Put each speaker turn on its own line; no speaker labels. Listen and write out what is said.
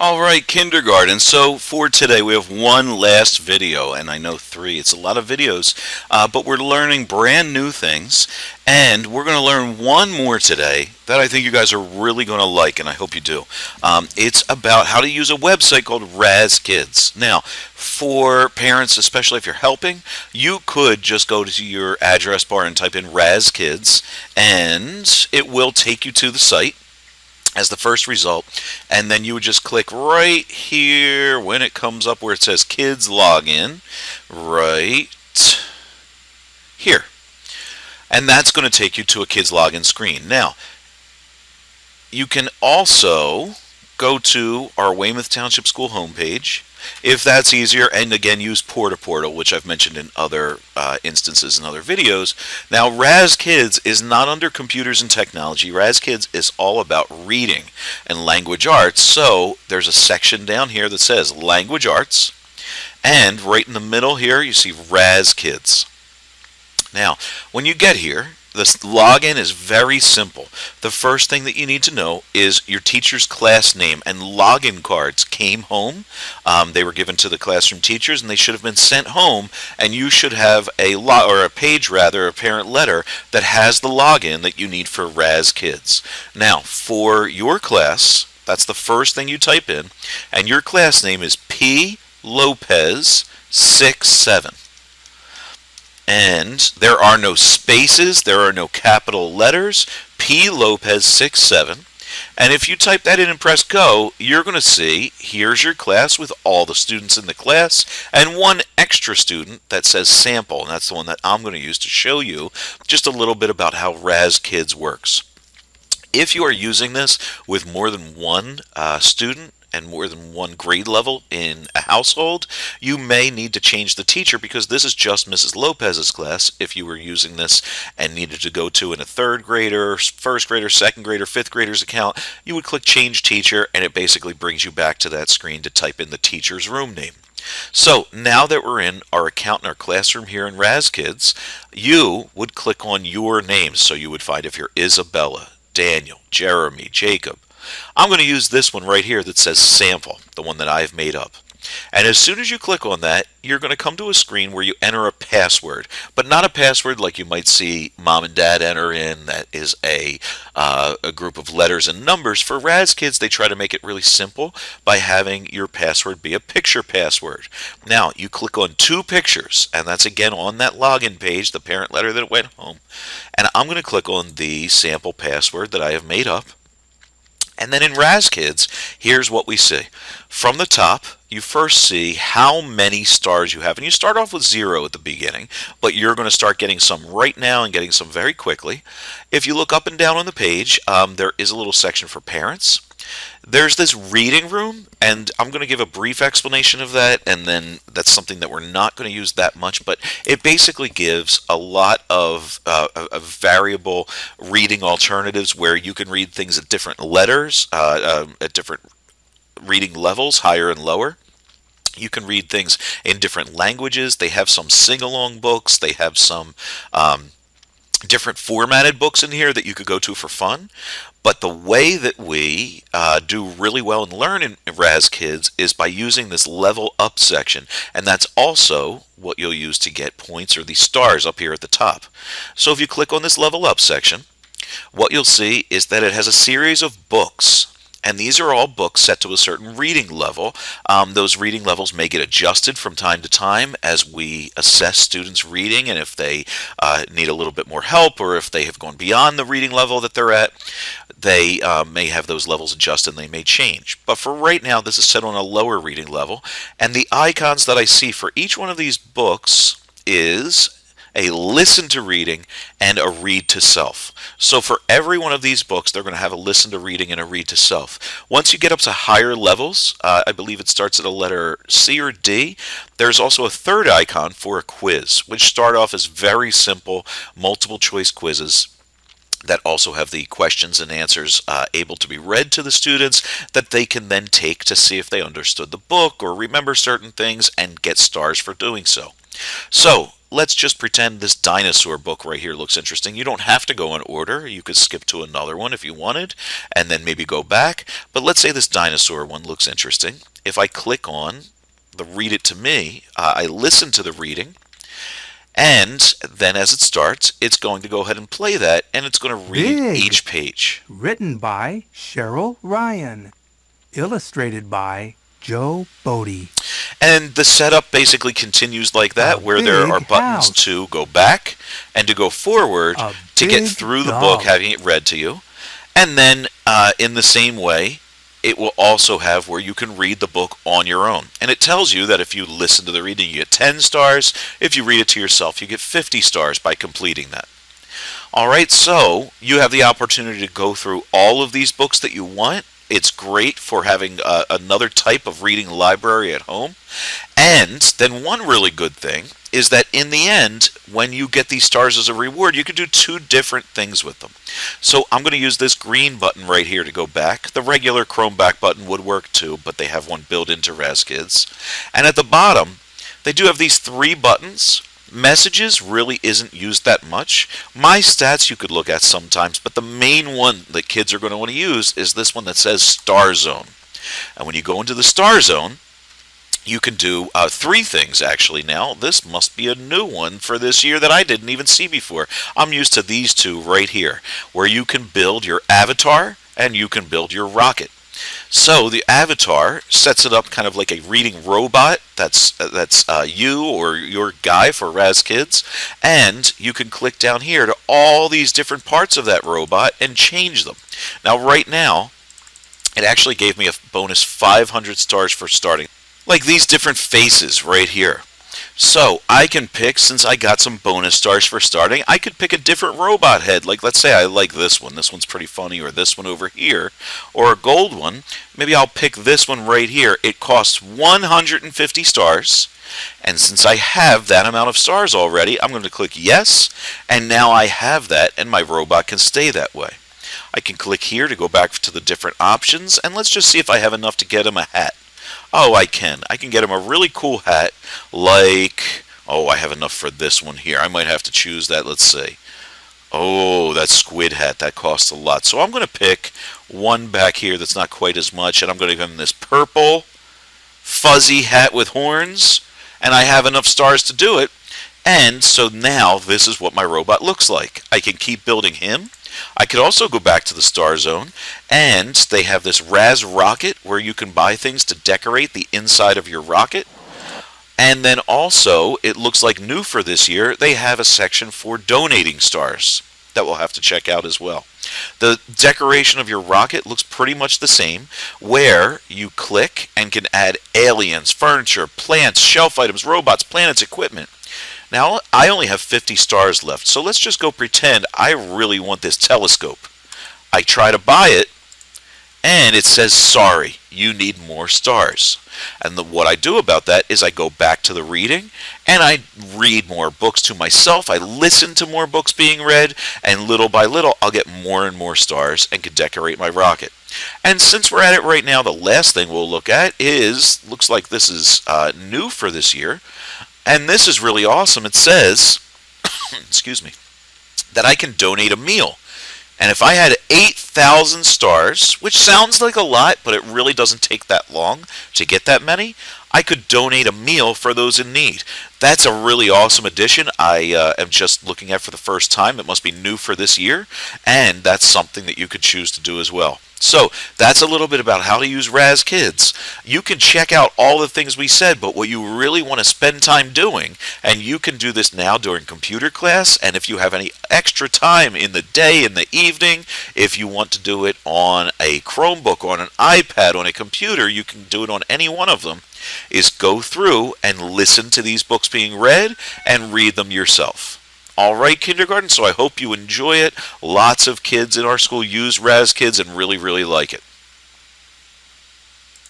All right, kindergarten. So for today, we have one last video, and I know three. It's a lot of videos, but we're learning brand new things, and we're going to learn one more today that I think you guys are really going to like, and I hope you do. It's about how to use a website called Raz Kids. Now, for parents, especially if you're helping, you could just go to your address bar and type in Raz Kids, and it will take you to the site as the first result, and then you would just click right here when it comes up where it says kids login right here, and that's going to take you to a kids login screen. Now you can also go to our Weymouth Township School homepage if that's easier, and again use Portal, which I've mentioned in other instances in other videos. Now Raz Kids is not under computers and technology. Raz Kids is all about reading and language arts, so there's a section down here that says language arts, and right in the middle here you see Raz Kids. Now when you get here, the login is very simple. The first thing that you need to know is your teacher's class name, and login cards came home. They were given to the classroom teachers, and they should have been sent home. And you should have a page, a parent letter that has the login that you need for Raz Kids. Now, for your class, that's the first thing you type in, and your class name is P Lopez 67. And there are no spaces, there are no capital letters, P Lopez 67. And if you type that in and press go, you're going to see here's your class with all the students in the class and one extra student that says sample. And that's the one that I'm going to use to show you just a little bit about how Raz Kids works. If you are using this with more than one student and more than one grade level in a household, you may need to change the teacher, because this is just Mrs. Lopez's class. If you were using this and needed to go to in a third grader, first grader, second grader, fifth grader's account, you would click change teacher, and it basically brings you back to that screen to type in the teacher's room name. So now that we're in our account in our classroom here in Raz Kids, you would click on your names. So you would find if you're Isabella, Daniel, Jeremy, Jacob. I'm going to use this one right here that says sample, the one that I've made up. And as soon as you click on that, you're going to come to a screen where you enter a password, but not a password like you might see mom and dad enter in. That is a group of letters and numbers. For Raz Kids, they try to make it really simple by having your password be a picture password. Now, you click on two pictures, and that's again on that login page, the parent letter that went home. And I'm going to click on the sample password that I have made up. And then in Raz Kids, here's what we see. From the top, you first see how many stars you have. And you start off with 0 at the beginning, but you're going to start getting some right now and getting some very quickly. If you look up and down on the page, there is a little section for parents. There's this reading room, and I'm going to give a brief explanation of that, and then that's something that we're not going to use that much, but it basically gives a lot of variable reading alternatives where you can read things at different letters, at different reading levels, higher and lower. You can read things in different languages. They have some sing-along books. They have some different formatted books in here that you could go to for fun. But the way that we do really well and learn in Raz Kids is by using this level up section, and that's also what you'll use to get points or these stars up here at the top. So if you click on this level up section, what you'll see is that it has a series of books. And these are all books set to a certain reading level. Those reading levels may get adjusted from time to time as we assess students' reading, and if they need a little bit more help, or if they have gone beyond the reading level that they're at, they may have those levels adjusted and they may change. But for right now, this is set on a lower reading level, and the icons that I see for each one of these books is a listen to reading and a read to self. So for every one of these books, they're going to have a listen to reading and a read to self. Once you get up to higher levels, I believe it starts at a letter C or D, there's also a third icon for a quiz, which start off as very simple multiple choice quizzes that also have the questions and answers able to be read to the students that they can then take to see if they understood the book or remember certain things and get stars for doing so. So let's just pretend this dinosaur book right here looks interesting. You don't have to go in order. You could skip to another one if you wanted, and then maybe go back. But let's say this dinosaur one looks interesting. If I click on the read it to me, I listen to the reading, and then as it starts, it's going to go ahead and play that, and it's going to read
Big.
each page.
Written by Cheryl Ryan. Illustrated by Joe Bodie.
And the setup basically continues like that, where there are buttons to go back and to go forward to get through the book, having it read to you. And then in the same way, it will also have where you can read the book on your own. And it tells you that if you listen to the reading, you get 10 stars. If you read it to yourself, you get 50 stars by completing that. All right, so you have the opportunity to go through all of these books that you want. It's great for having another type of reading library at home. And then one really good thing is that in the end, when you get these stars as a reward, you can do two different things with them. So I'm going to use this green button right here to go back. The regular Chrome back button would work too, but they have one built into RazKids. And at the bottom, they do have these 3 buttons. Messages really isn't used that much. My stats you could look at sometimes, but the main one that kids are going to want to use is this one that says Star Zone. And when you go into the Star Zone, you can do 3 things actually now. This must be a new one for this year that I didn't even see before. I'm used to these 2 right here, where you can build your avatar and you can build your rocket. So the avatar sets it up kind of like a reading robot. That's you or your guy for RazKids, and you can click down here to all these different parts of that robot and change them. Now right now, it actually gave me a bonus 500 stars for starting. Like these different faces right here. So I can pick, since I got some bonus stars for starting, I could pick a different robot head. Like let's say I like this one. This one's pretty funny, or this one over here, or a gold one. Maybe I'll pick this one right here. It costs 150 stars. And since I have that amount of stars already, I'm going to click yes. And now I have that, and my robot can stay that way. I can click here to go back to the different options. And let's just see if I have enough to get him a hat. Oh, I can. I can get him a really cool hat, like, oh, I have enough for this one here. I might have to choose that. Let's see. Oh, that squid hat, that costs a lot. So I'm going to pick one back here that's not quite as much, and I'm going to give him this purple, fuzzy hat with horns, and I have enough stars to do it. And so now this is what my robot looks like. I can keep building him. I could also go back to the Star Zone, and they have this Raz Rocket where you can buy things to decorate the inside of your rocket. And then also, it looks like new for this year, they have a section for donating stars that we'll have to check out as well. The decoration of your rocket looks pretty much the same, where you click and can add aliens, furniture, plants, shelf items, robots, planets, equipment. Now, I only have 50 stars left, so let's just go pretend I really want this telescope. I try to buy it, and it says, sorry, you need more stars. And what I do about that is I go back to the reading, and I read more books to myself. I listen to more books being read, and little by little, I'll get more and more stars and can decorate my rocket. And since we're at it right now, the last thing we'll look at is, looks like this is new for this year. And this is really awesome. It says, excuse me, that I can donate a meal. And if I had 8,000 stars, which sounds like a lot, but it really doesn't take that long to get that many, I could donate a meal for those in need. That's a really awesome addition. I am just looking at for the first time. It must be new for this year, and that's something that you could choose to do as well. So that's a little bit about how to use RazKids. You can check out all the things we said, but what you really want to spend time doing, and you can do this now during computer class, and if you have any extra time in the day, in the evening, if you want to do it on a Chromebook, on an iPad, on a computer, you can do it on any one of them, is go through and listen to these books being read and read them yourself. All right, kindergarten, so I hope you enjoy it. Lots of kids in our school use RazKids and really, really like it.